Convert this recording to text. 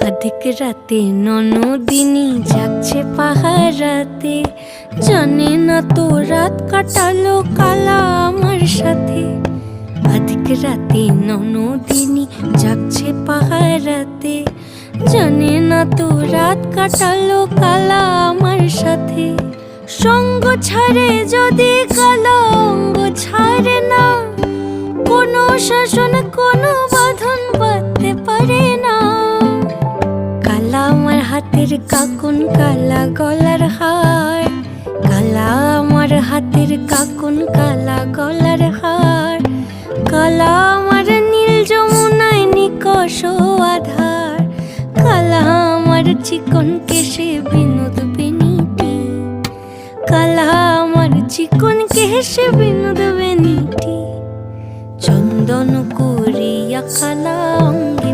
অধিক রাতে ননদিনী জাগছে পাহারাতে, জানে না তো রাত কাটালো কালা আমার সাথে। অধিক রাতে ননদিনী জাগছে পাহারাতে, জানে না তো রাত কাটালো কালা আমার সাথে। সঙ্গ ছাড়ে যদি কালা অঙ্গ ছাড়ে না, কোনো শাসন কোনো বাঁধন বাঁধতে পারে না। কালা আমার হাতের কাকুন কালা গলার হার, কালা আমার হাতের কাকুন কালা গলার হার। কালা আমার নীল যমুনায় নিকষ আধার, কালা আমার চিকন কেশে বিনোদ বেনিটি, কালা আমার চিকন কেশে বিনোদ বেনিটি। চন্দন করিয়া কালা অঙ্গে